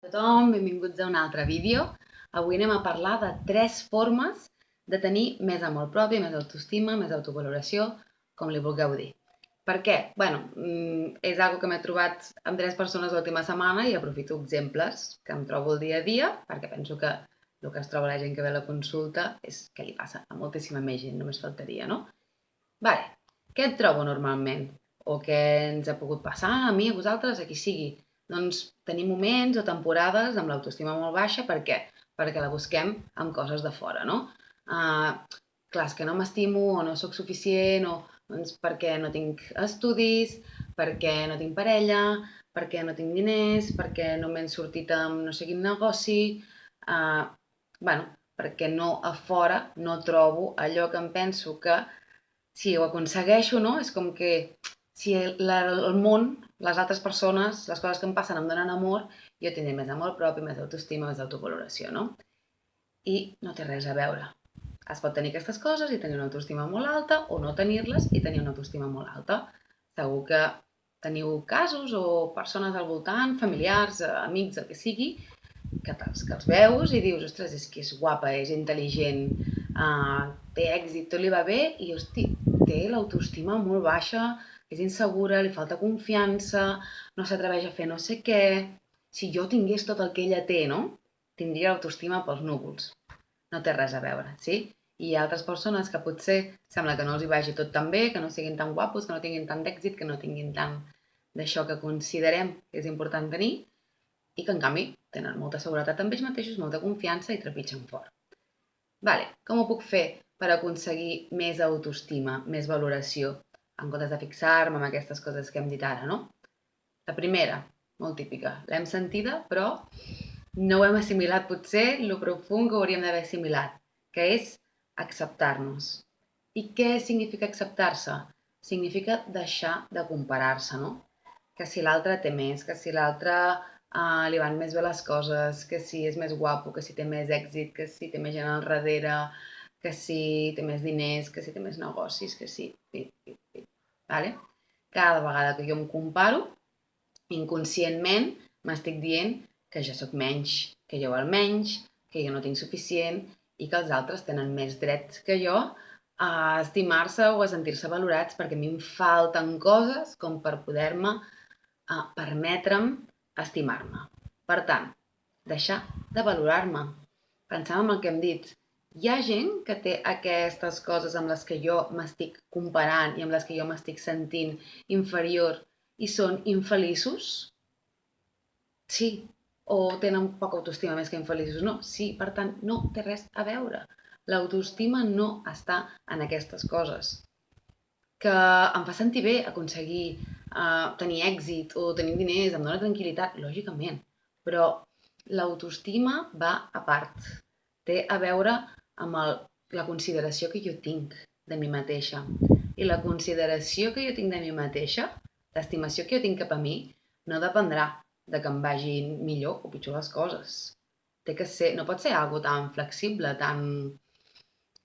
A tothom, benvinguts a un altre vídeo. Avui anem a parlar de 3 formes de tenir més amor propi, més autoestima, més autovaloració, com li vulgueu dir. Per què? És algo que m'he trobat amb 3 persones l'última setmana i aprofito exemples que em trobo el dia a dia, perquè penso que el que es troba la gent que ve a la consulta és que li passa a moltíssima més gent, només faltaria, no? Vale, què et trobo normalment? O què ens ha pogut passar a mi, a vosaltres, a qui sigui? Doncs tenim moments o temporades amb l'autoestima molt baixa, per què? Perquè la busquem amb coses de fora, no? Clar, és que no m'estimo o no sóc suficient o doncs, perquè no tinc estudis, perquè no tinc parella, perquè no tinc diners, perquè no m'he sortit amb no sé quin negoci, uh, bueno, perquè no a fora no trobo allò que em penso que si ho aconsegueixo, no? És com que si el món, les altres persones, les coses que em passen em donen amor, jo tindré més amor propi, més autoestima, més autovaloració, no? I no té res a veure. Es pot tenir aquestes coses i tenir una autoestima molt alta o no tenir-les i tenir una autoestima molt alta. Segur que teniu casos o persones al voltant, familiars, amics, el que sigui, que els veus i dius, ostres, és que és guapa, és intel·ligent, té èxit, tot li va bé i, hosti, té l'autoestima molt baixa, és insegura, li falta confiança, no s'atreveix a fer no sé què. Si jo tingués tot el que ella té, no? Tindria l'autoestima pels núvols. No té res a veure, sí? I hi ha altres persones que potser sembla que no els hi vagi tot tan bé, que no siguin tan guapos, que no tinguin tant d'èxit, que no tinguin tant d'això que considerem que és important tenir, i que en canvi tenen molta seguretat en ells mateixos, molta confiança i trepitgen fort. Vale, com ho puc fer per aconseguir més autoestima, més valoració, en comptes de fixar-me en aquestes coses que hem dit ara, no? La primera, molt típica, l'hem sentida, però no ho hem assimilat potser lo profund que hauríem d'haver assimilat, que és acceptar-nos. I què significa acceptar-se? Significa deixar de comparar-se, no? Que si l'altre té més, que si l'altre li van més bé les coses, que si és més guapo, que si té més èxit, que si té més gent al darrere, que si té més diners, que si té més negocis, que si... Vale? Cada vegada que jo em comparo, inconscientment m'estic dient que jo sóc menys, que jo val menys, que jo no tinc suficient i que els altres tenen més drets que jo a estimar-se o a sentir-se valorats perquè a mi em falten coses com per poder-me permetre'm estimar-me. Per tant, deixar de valorar-me. Pensant en el que hem dit, hi ha gent que té aquestes coses amb les que jo m'estic comparant i amb les que jo m'estic sentint inferior i són infeliços? Sí. O tenen poca autoestima més que infeliços? No. Sí, per tant, no té res a veure. L'autoestima no està en aquestes coses. Que em fa sentir bé aconseguir tenir èxit o tenir diners, em dona tranquil·litat, lògicament. Però l'autoestima va a part. Té a veure amb la consideració que jo tinc de mi mateixa. I la consideració que jo tinc de mi mateixa, l'estimació que jo tinc cap a mi, no dependrà de que em vagin millor o pitjor les coses. Té que ser, no pot ser algo tan flexible, tan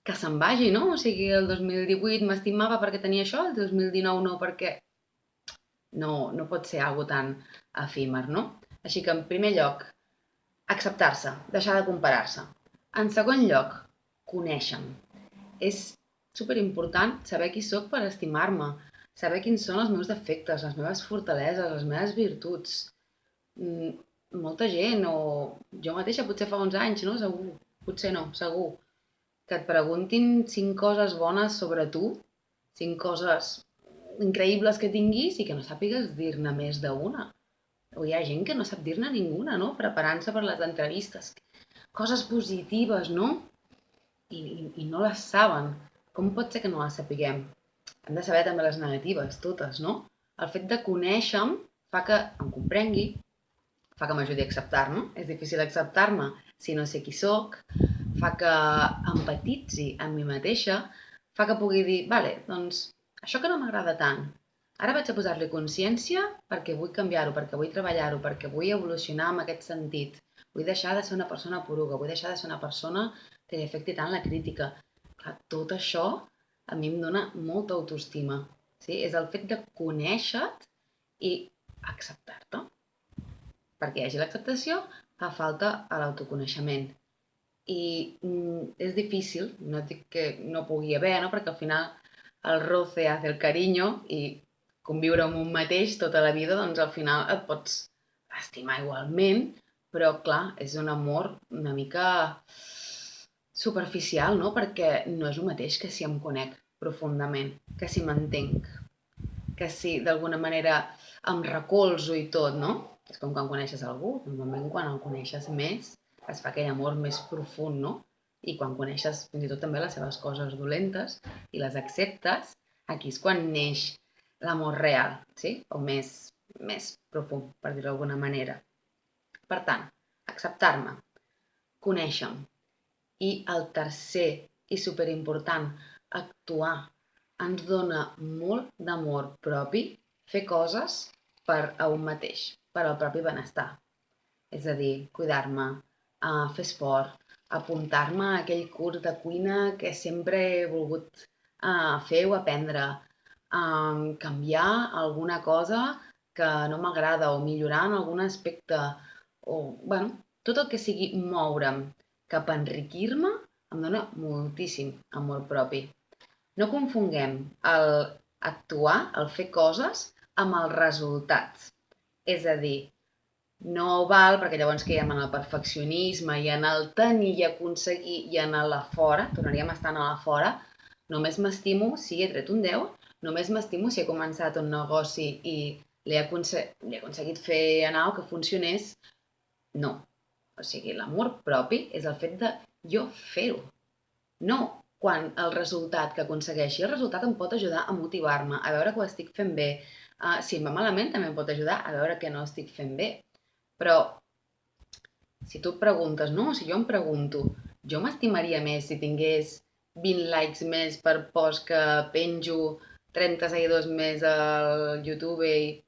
que se'n vagi, no? O sigui, el 2018 m'estimava perquè tenia això, el 2019 no perquè... No pot ser algo tan efímer, no? Així que, en primer lloc, acceptar-se, deixar de comparar-se. En segon lloc, conèixer-me. És superimportant saber qui sóc per estimar-me, saber quins són els meus defectes, les meves fortaleses, les meves virtuts. Molta gent, o jo mateixa potser fa uns anys, no? Segur, potser no, segur, que et preguntin 5 coses bones sobre tu, 5 coses increïbles que tinguis i que no sàpigues dir-ne més d'una. O hi ha gent que no sap dir-ne ninguna, no? Preparant-se per les entrevistes. Coses positives, no? I no les saben. Com pot ser que no les sapiguem? Hem de saber també les negatives, totes, no? El fet de conèixer-me fa que em comprengui, fa que m'ajudi a acceptar-me. És difícil acceptar-me si no sé qui sóc, fa que empatitzi amb mi mateixa, fa que pugui dir, vale, doncs això que no m'agrada tant, ara vaig a posar-li consciència perquè vull canviar-ho, perquè vull treballar-ho, perquè vull evolucionar en aquest sentit. Vull deixar de ser una persona poruga, vull deixar de ser una persona que li afecti tant la crítica. Clar, tot això a mi em dona molta autoestima. Sí? És el fet de conèixer-te i acceptar-te. perquè hi hagi l'acceptació, fa falta l'autoconeixement. I és difícil, no dic que no pugui haver, no? Perquè al final el roce hace el cariño i conviure amb un mateix tota la vida, doncs al final et pots estimar igualment, però clar, és un amor una mica superficial, no? Perquè no és el mateix que si em conec profundament, que si m'entenc, que si d'alguna manera em recolzo i tot, no? És com quan coneixes algú, normalment quan el coneixes més es fa aquell amor més profund, no? I quan coneixes fins i tot també les seves coses dolentes i les acceptes, aquí és quan neix l'amor real, sí? O més profund, per dir-ho d'alguna manera. Per tant, acceptar-me, conèixer-me. I el tercer i superimportant, actuar. Ens dona molt d'amor propi fer coses per a un mateix, per al propi benestar. És a dir, cuidar-me, fer esport, apuntar-me a aquell curs de cuina que sempre he volgut fer o aprendre, canviar alguna cosa que no m'agrada o millorar en algun aspecte, o, bueno, tot el que sigui moure'm cap a enriquir-me em dona moltíssim amor propi. No confonguem el actuar, el fer coses, amb els resultats. És a dir, no val, perquè llavors caiem en el perfeccionisme i en el tenir i aconseguir i en la fora, tornaríem a estar en la fora, només m'estimo si he tret un 10, només m'estimo si he començat un negoci i l'he aconseguit fer anar o que funcionés. No. O sigui, l'amor propi és el fet de jo fer-ho. No quan el resultat que aconsegueixi. El resultat em pot ajudar a motivar-me, a veure que ho estic fent bé. Si em va malament, també em pot ajudar a veure que no estic fent bé. Però, si tu et preguntes, no? Si jo em pregunto, jo m'estimaria més si tingués 20 likes més per post que penjo, 30 seguidors més al YouTube i...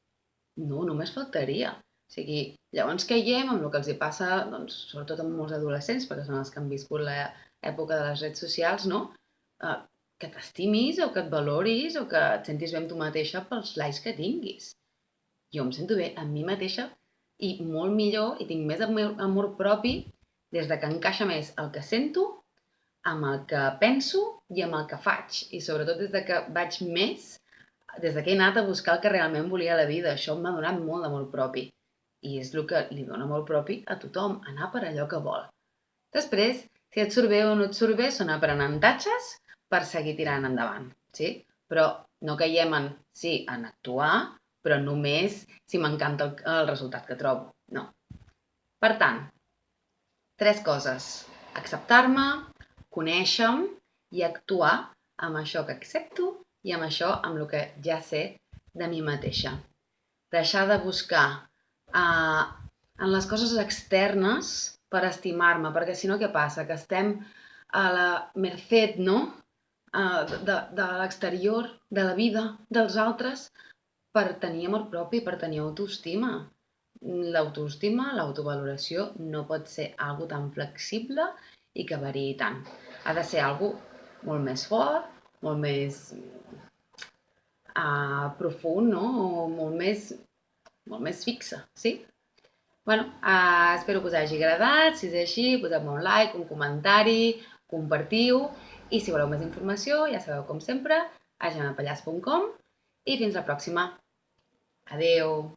No, només faltaria. O sigui, llavors caiem amb el que els hi passa, doncs, sobretot amb molts adolescents, perquè són els que han viscut l'època de les redes socials, no? Que t'estimis o que et valoris o que et sentis bé amb tu mateixa pels likes que tinguis. Jo em sento bé amb mi mateixa i molt millor i tinc més amor propi des de que encaixa més el que sento amb el que penso i amb el que faig. I sobretot des de que vaig més, des de que he anat a buscar el que realment volia a la vida. Això m'ha donat molt d'amor propi. I és el que li dona molt propi a tothom, anar per allò que vol. Després, si et surt bé o no et surt bé, són aprenentatges per seguir tirant endavant, sí? Però no caiem en, sí, en actuar, però només si m'encanta el resultat que trobo. No. Per tant, 3 coses. Acceptar-me, conèixer-me i actuar amb això que accepto i amb això amb el que ja sé de mi mateixa. Deixar de buscar en les coses externes per estimar-me, perquè si no què passa? Que estem a la merced, no? De l'exterior, de la vida, dels altres, per tenir amor propi, per tenir autoestima. L'autoestima, l'autovaloració no pot ser algo tan flexible i que variï tant. Ha de ser algo molt més fort, molt més profund, no? O molt més fixa, sí? Bueno, espero que us hagi agradat. Si és així, poseu-me un like, un comentari, compartiu. I si voleu més informació, ja sabeu, com sempre, a gemapallars.com. I fins la pròxima. Adeu!